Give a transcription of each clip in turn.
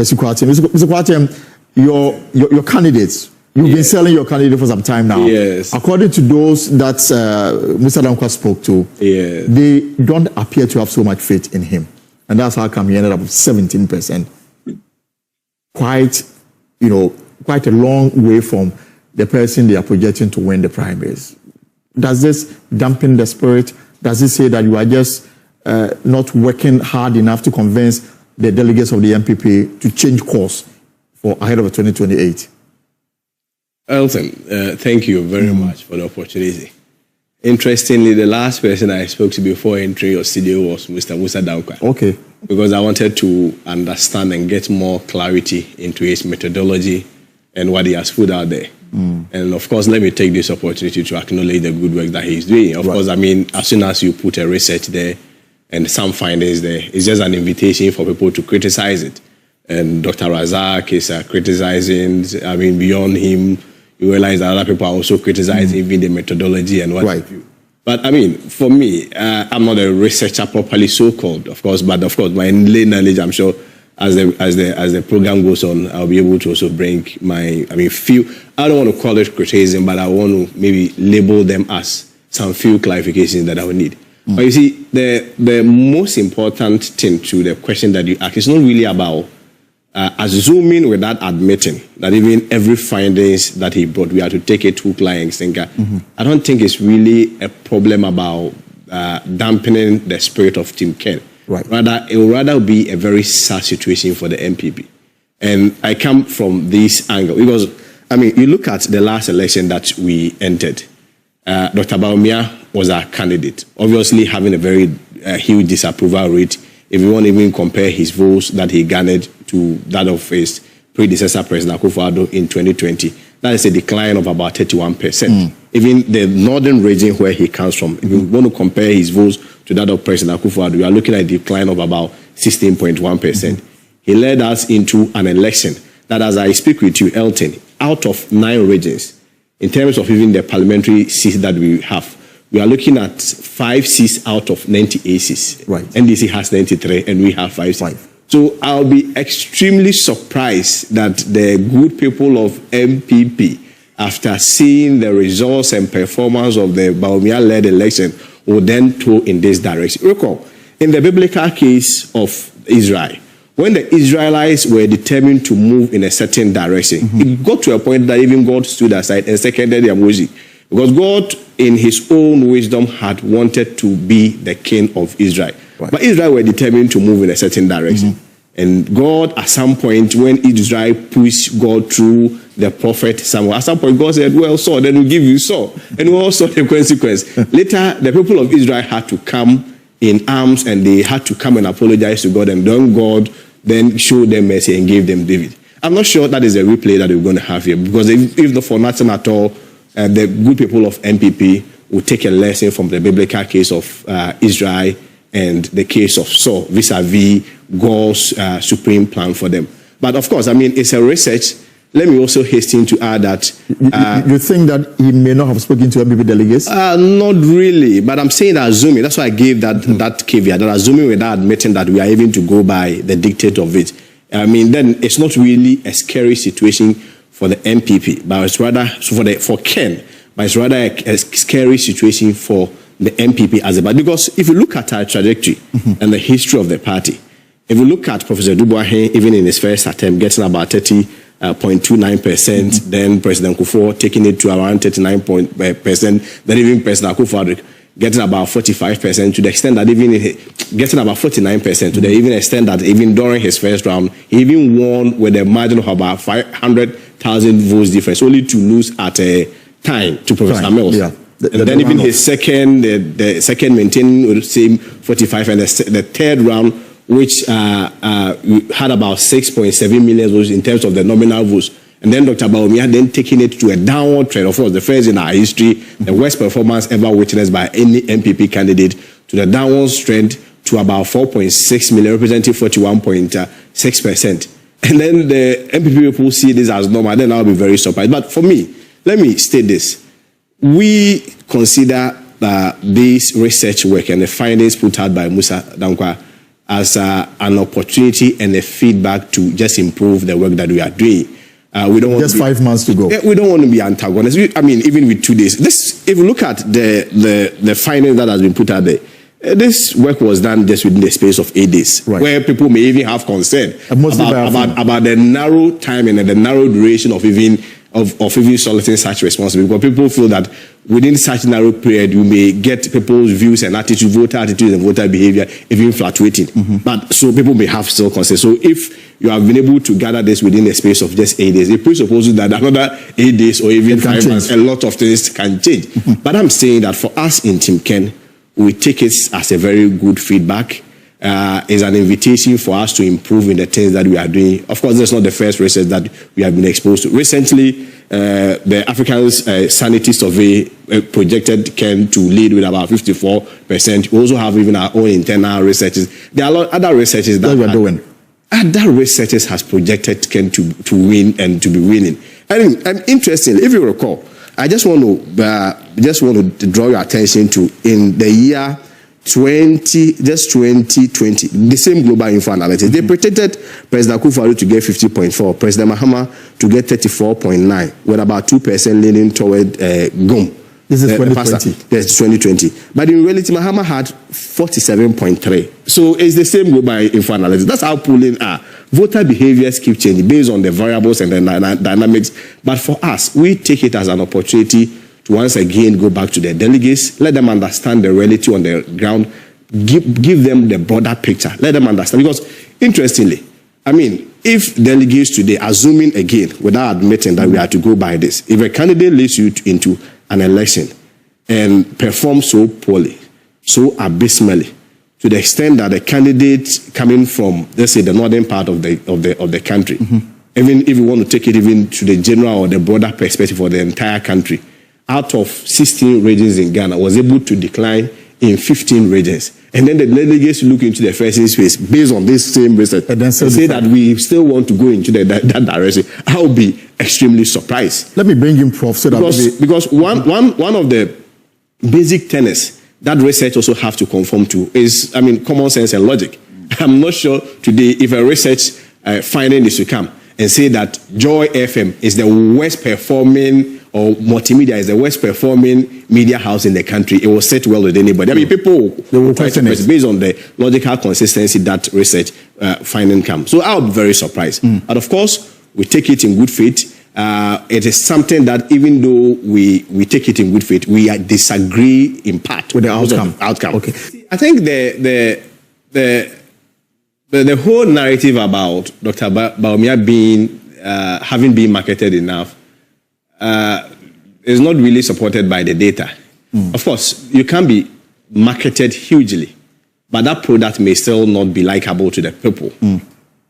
Mr. Kwarteng, your candidates, you've been selling your candidate for some time now. Yes. According to those that Mr. Dankwa spoke to, they don't appear to have so much faith in him. And that's how come he ended up with 17%. Quite a long way from the person they are projecting to win the primaries. Does this dampen the spirit? Does it say that you are just not working hard enough to convince the delegates of the MPP to change course for ahead of 2028? Elton, thank you very much for the opportunity. Interestingly, the last person I spoke to before entering your studio was Mr. Musa Dankwa. Okay. Because I wanted to understand and get more clarity into his methodology and what he has put out there. And of course, let me take this opportunity to acknowledge the good work that he's doing. Of course, I mean, as soon as you put a research there and some findings there, it's just an invitation for people to criticize it. And Dr. Razak is criticizing, I mean, beyond him, you realize that other people are also criticizing even the methodology and what have you. But I mean, for me, I'm not a researcher properly so-called, of course, but of course, my lay knowledge, I'm sure, as the program goes on, I'll be able to also bring my, I don't want to call it criticism, but I want to maybe label them as some few clarifications that I will need. But you see, the most important thing to the question that you ask is not really about assuming without admitting that even every findings that he brought, we have to take it hook, line, and sinker. I don't think it's really a problem about dampening the spirit of Team Ken. Rather, it will rather be a very sad situation for the MPP. And I come from this angle because, I mean, you look at the last election that we entered. Dr. Bawumia was our candidate, obviously having a very huge disapproval rate. If you want to even compare his votes that he garnered to that of his predecessor, President Akufo-Addo, in 2020, that is a decline of about 31%. Even the northern region where he comes from, if you want to compare his votes to that of President Akufo-Addo, you are looking at a decline of about 16.1%. He led us into an election that, as I speak with you, Elton, out of 9 regions, in terms of even the parliamentary seats that we have, we are looking at 5 seats out of 98 seats. NDC has 93 and we have 5 seats. So I'll be extremely surprised that the good people of MPP, after seeing the results and performance of the Bawumia-led election, will then throw in this direction. Recall, in the biblical case of Israel, when the Israelites were determined to move in a certain direction, it got to a point that even God stood aside and seconded their motion. Because God, in his own wisdom, had wanted to be the king of Israel. But Israel were determined to move in a certain direction. And God, at some point, when Israel pushed God through the prophet Samuel, at some point, God said, well, Saul, then we'll give you Saul. And we all saw the consequence. Later, the people of Israel had to come in arms and they had to come and apologize to God. And then God then showed them mercy and gave them David. I'm not sure that is a replay that we're going to have here. Because if not for nothing at all, the good people of MPP will take a lesson from the biblical case of Israel and the case of Saul vis-a-vis God's supreme plan for them. But of course, I mean, it's a research. Let me also hasten to add that... you think that he may not have spoken to MPP delegates? Not really, but I'm saying that assuming, that's why I gave that caveat, that assuming without admitting that we are even to go by the dictate of it. I mean, then it's not really a scary situation for the MPP, but it's rather for Ken, but it's rather a scary situation for the MPP as a party. Because if you look at our trajectory and the history of the party, if you look at Professor Dubois, even in his first attempt, getting about 30.29%, then President Kufuor taking it to around 39%, then even President Akufo getting about 45%, to the extent that even getting about 49%, to the even extent that even during his first round, he even won with a margin of about 500,000 votes difference, only to lose at a time to Professor Mills. And then even his second, the second maintaining the same 45, and the third round, which had about 6.7 million votes in terms of the nominal votes. And then Dr. Bawumia then taking it to a downward trend. Of course, the first in our history, the worst performance ever witnessed by any MPP candidate, to the downward trend to about 4.6 million, representing 41.6%. And then the MPP people see this as normal, then I'll be very surprised. But for me, let me state this. We consider this research work and the findings put out by Musa Dankwa as an opportunity and a feedback to just improve the work that we are doing. We don't want just 5 months to go. We don't want to be antagonists. Even with 2 days. If you look at the finding that has been put out there, this work was done just within the space of 8 days, right, where people may even have concern about the narrow time and the narrow duration of even soliciting such responsibility. Because people feel that within such narrow period, you may get people's views and attitude, voter attitudes and voter behavior even fluctuating. But so people may have still concern. So if you have been able to gather this within the space of just 8 days, it presupposes that another 8 days or even 5 months, a lot of things can change. But I'm saying that for us in Team Ken, we take it as a very good feedback. Is an invitation for us to improve in the things that we are doing. Of course, that's not the first research that we have been exposed to. Recently, the African's Sanity Survey projected Ken to lead with about 54%. We also have even our own internal researches. There are a lot of other researches that we're doing. Other researchers has projected Ken to win and to be winning. And interestingly, if you recall, I just want to draw your attention to in the year 2020, the same global info analytics. They predicted President Akufo-Addo to get 50.4, President Mahama to get 34.9, with about 2% leaning toward GOM. This is 2020. Yes, 2020. But in reality, Mahama had 47.3. So it's the same global info analytics. That's how polling are. Voter behaviors keep changing based on the variables and the dynamics. But for us, we take it as an opportunity to once again go back to the delegates, let them understand the reality on the ground, give them the broader picture, let them understand. Because interestingly, if delegates today, assuming again, without admitting that we have to go by this, if a candidate leads you into an election and performs so poorly, so abysmally, to the extent that the candidate coming from, let's say, the northern part of the country, even if you want to take it even to the general or the broader perspective for the entire country, out of 16 regions in Ghana, was able to decline in 15 regions. And then the delegates look into the first space based on this same research and say that we still want to go into that direction. I'll be extremely surprised. Let me bring in Prof. So because one of the basic tenets that research also have to conform to is, common sense and logic. I'm not sure today if a research finding is to come and say that Joy FM is the worst performing or multimedia is the worst performing media house in the country, it will sit well with anybody. People will question it based on the logical consistency that research finding comes. So I'll be very surprised. But of course, we take it in good faith. It is something that even though we take it in good faith, we disagree in part with the outcome. Okay. I think the whole narrative about Dr. Bawumia having been marketed enough is not really supported by the data. Of course, you can be marketed hugely, but that product may still not be likable to the people.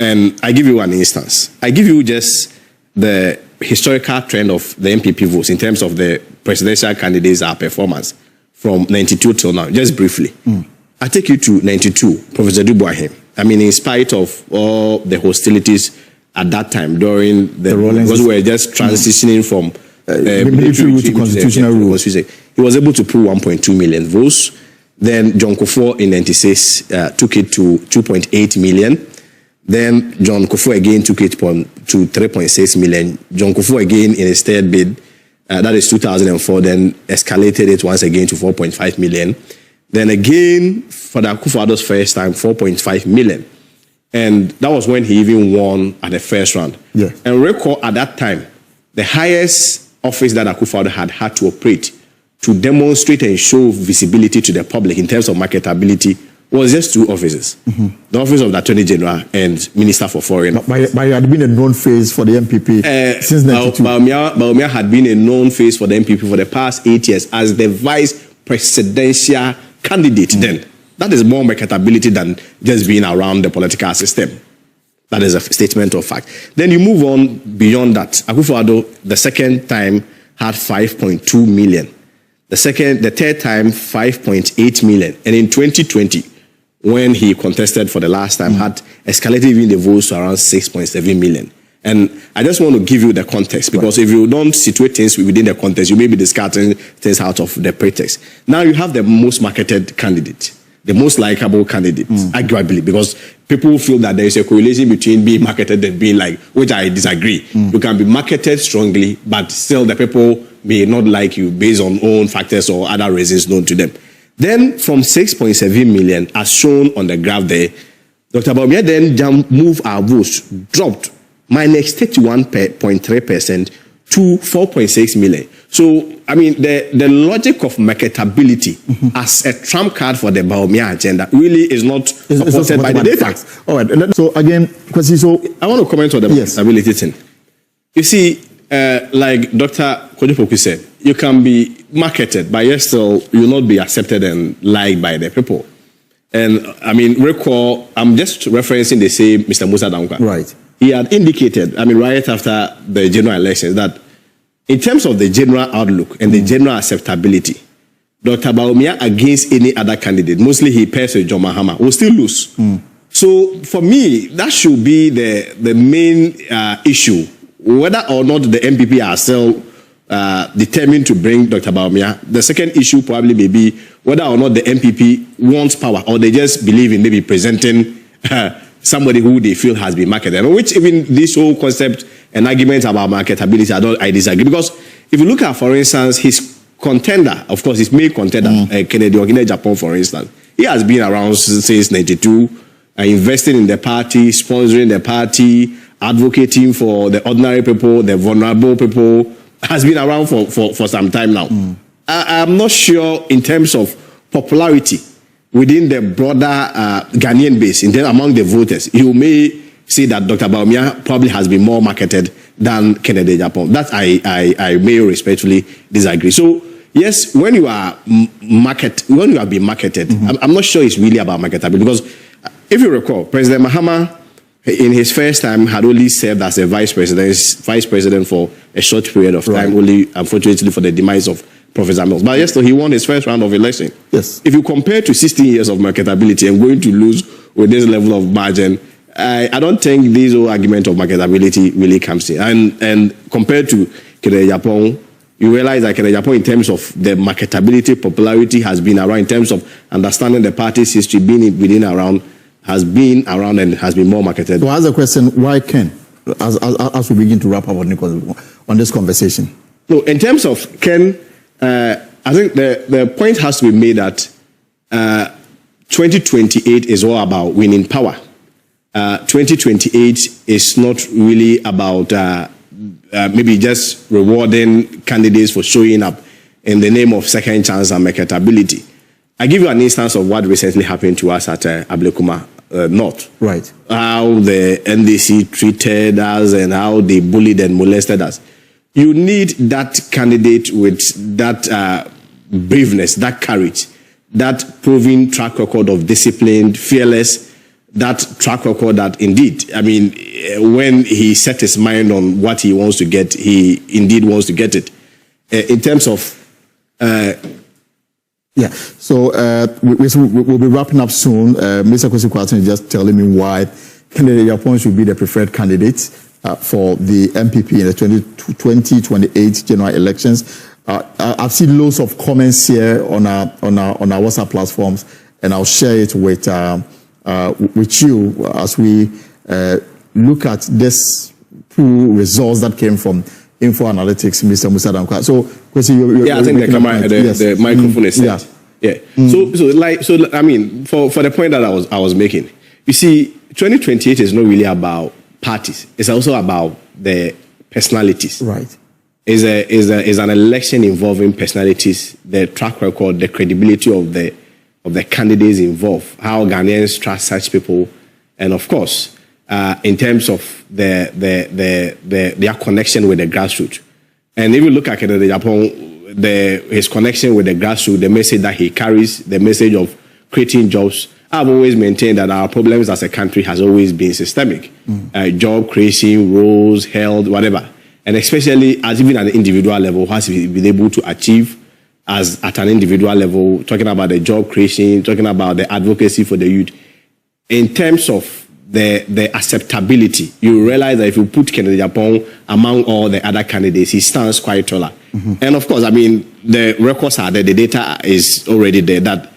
And I give you an instance. I give you just the historical trend of the MPP votes in terms of the presidential candidates' performance from 92 till now, just briefly. I take you to 92, Professor Dubois. In spite of all the hostilities at that time during because we were just transitioning from military rule to constitutional rule. He was able to pull 1.2 million votes. Then John Kufuor in 96 took it to 2.8 million. Then John Kufuor again took it to 3.6 million. John Kufuor again in his third bid, that is 2004, then escalated it once again to 4.5 million. Then again, for the Akufo-Addo's first time, 4.5 million. And that was when he even won at the first round. Yeah. And recall at that time, the highest office that Akufo-Addo had to operate to demonstrate and show visibility to the public in terms of marketability was just two offices. The office of the Attorney General and Minister for Foreign. But it had been a known face for the MPP since 92. Bawumia had been a known face for the MPP for the past 8 years as the vice presidential candidate then. That is more marketability than just being around the political system. That is a statement of fact. Then you move on beyond that. Akufo-Addo, the second time, had 5.2 million. The third time, 5.8 million. And in 2020, when he contested for the last time, had escalated even the votes to around 6.7 million. And I just want to give you the context, because if you don't situate things within the context, you may be discarding things out of the pretext. Now you have the most marketed candidate. the most likable candidate, arguably, because people feel that there is a correlation between being marketed and being liked, which I disagree. You can be marketed strongly, but still the people may not like you based on own factors or other reasons known to them. Then from 6.7 million, as shown on the graph there, Dr. Bawumia then moved our votes, dropped minus 31.3% to 4.6 million. So, I mean, the logic of marketability as a trump card for the Bawumia agenda really is not supported by the data. All right. So, again, Kwesi, so I want to comment on the marketability thing. You see, like Dr. Kojopoku said, you can be marketed, but yet still you will not be accepted and liked by the people. And, I mean, recall, I'm just referencing the same Mr. Musa Dankwa. Right. He had indicated, I mean, right after the general elections, that in terms of the general outlook and the general acceptability, Dr. Bawumia against any other candidate, mostly he pairs with John Mahama, will still lose. So for me, that should be the main issue. Whether or not the MPP are still determined to bring Dr. Bawumia, the second issue probably may be whether or not the MPP wants power or they just believe in maybe presenting somebody who they feel has been marketed. Which even this whole concept and argument about marketability, I disagree. Because if you look at, for instance, his contender, of course, his main contender, Kennedy Agyapong, for instance, he has been around since 92, investing in the party, sponsoring the party, advocating for the ordinary people, the vulnerable people, has been around for some time now. I'm not sure in terms of popularity within the broader Ghanaian base, among the voters, you may see that Dr. Bawumia probably has been more marketed than Kennedy Agyapong. That I may respectfully disagree. So yes, when you are being marketed, I'm not sure it's really about marketability, because if you recall, President Mahama in his first time had only served as a vice president for a short period of time, only unfortunately for the demise of Professor Mills. But yes, so he won his first round of election. Yes. If you compare to 16 years of marketability and going to lose with this level of margin, I don't think this whole argument of marketability really comes in. And compared to Kennedy Agyapong, you realize that Kennedy Agyapong, in terms of the marketability, popularity has been around, in terms of understanding the party's history, has been around and has been more marketed. So I ask the question, why Ken? As we begin to wrap up on this conversation. So in terms of Ken, I think the point has to be made that 2028 is all about winning power. 2028 is not really about maybe just rewarding candidates for showing up in the name of second chance and marketability. I give you an instance of what recently happened to us at Ablekuma North. Right. How the NDC treated us and how they bullied and molested us. You need that candidate with that braveness, that courage, that proven track record of disciplined, fearless, that track record that indeed, I mean, when he set his mind on what he wants to get, he indeed wants to get it. In terms of... yeah, so we'll be wrapping up soon. Mr. Kwarteng is just telling me why Kennedy Agyapong should be the preferred candidate for the MPP in the 2028 general elections. I've seen loads of comments here on our WhatsApp platforms, and I'll share it with you as we look at this pool results that came from Info Analytics, Mr. Musa Dankwa. So, Kwesi, I think the camera, the microphone is set. Yeah. So I mean, for the point that I was making, you see, 2028 is not really about parties. It's also about the personalities. Right. Is an election involving personalities, the track record, the credibility of the candidates involved, how Ghanaians trust such people, and of course, in terms of their connection with the grassroots. And if you look at Kennedy Agyapong, his connection with the grassroots, the message that he carries, the message of creating jobs, I've always maintained that our problems as a country has always been systemic. Job creation, roles, health, whatever. And especially as even at an individual level, has been able to achieve as at an individual level, talking about the job creation, talking about the advocacy for the youth. In terms of the acceptability, you realize that if you put Kennedy Agyapong among all the other candidates, he stands quite taller. And of course, I mean, the records are there, the data is already there, that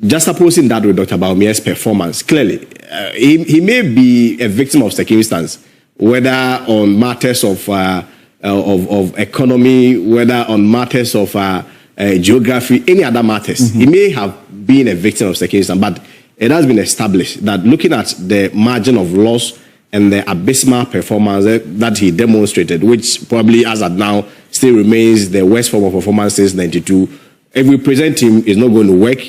just opposing that with Dr. Bawumia's performance, clearly, he may be a victim of circumstance, whether on matters of economy, whether on matters of geography, any other matters. He may have been a victim of circumstance, but it has been established that looking at the margin of loss and the abysmal performance that he demonstrated, which probably as at now still remains the worst form of performance since 92, if we present him, it's not going to work.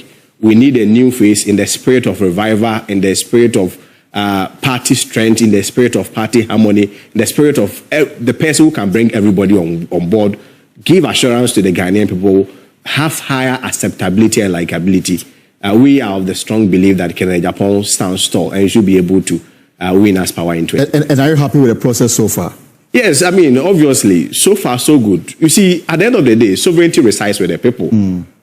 We need a new face in the spirit of revival, in the spirit of party strength, in the spirit of party harmony, in the spirit of the person who can bring everybody on board, give assurance to the Ghanaian people, have higher acceptability and likability. We are of the strong belief that Agyapong stands tall and should be able to win us power into it. And are you happy with the process so far? Yes, I mean, obviously, so far so good. You see, at the end of the day, sovereignty resides with the people.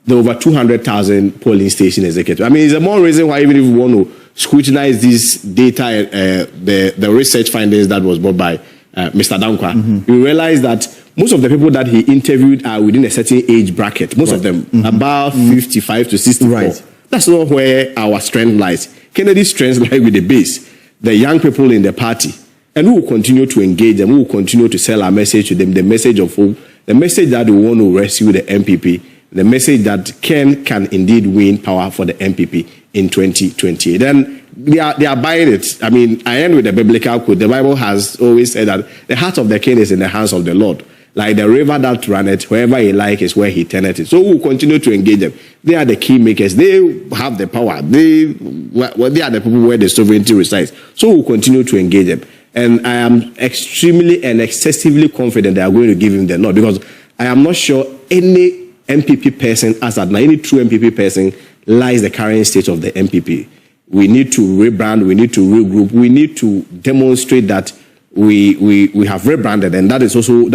There are over 200,000 polling station executives. I mean, it's a more reason why even if we want to scrutinize this data, the research findings that was brought by Mr. Dankwa, you realize that most of the people that he interviewed are within a certain age bracket. Most of them, about 55 to 64. Right. That's not where our strength lies. Kennedy's strength lies with the base, the young people in the party. And we will continue to engage them. We will continue to sell our message to them, the message of hope, the message that we want to rescue the MPP, the message that can indeed win power for the MPP in 2028. And they are buying it. I mean, I end with a biblical quote. The Bible has always said that the heart of the king is in the hands of the Lord. Like the river that runneth, wherever he like is where he turneth it. So we'll continue to engage them. They are the key makers. They have the power. They are the people where the sovereignty resides. So we'll continue to engage them. And I am extremely and excessively confident they are going to give him the nod, because I am not sure any MPP person, as at now, any true MPP person lies the current state of the MPP. We need to rebrand. We need to regroup. We need to demonstrate that we have rebranded, and that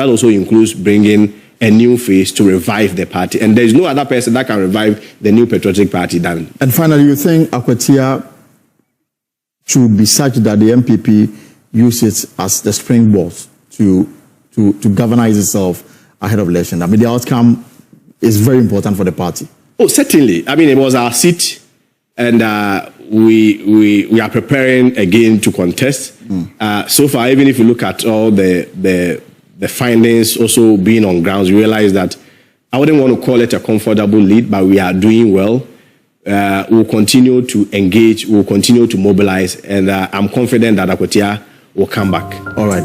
also includes bringing a new face to revive the party. And there is no other person that can revive the new patriotic party than. And finally, you think Akwatia should be such that the MPP use it as the springboard to galvanize itself ahead of election? I mean, the outcome is very important for the party. Oh, certainly. I mean, it was our seat, and we are preparing again to contest. So far, even if you look at all the findings also being on grounds, you realize that I wouldn't want to call it a comfortable lead, but we are doing well. We'll continue to engage, we'll continue to mobilize, and I'm confident that Akwatia will come back. All right.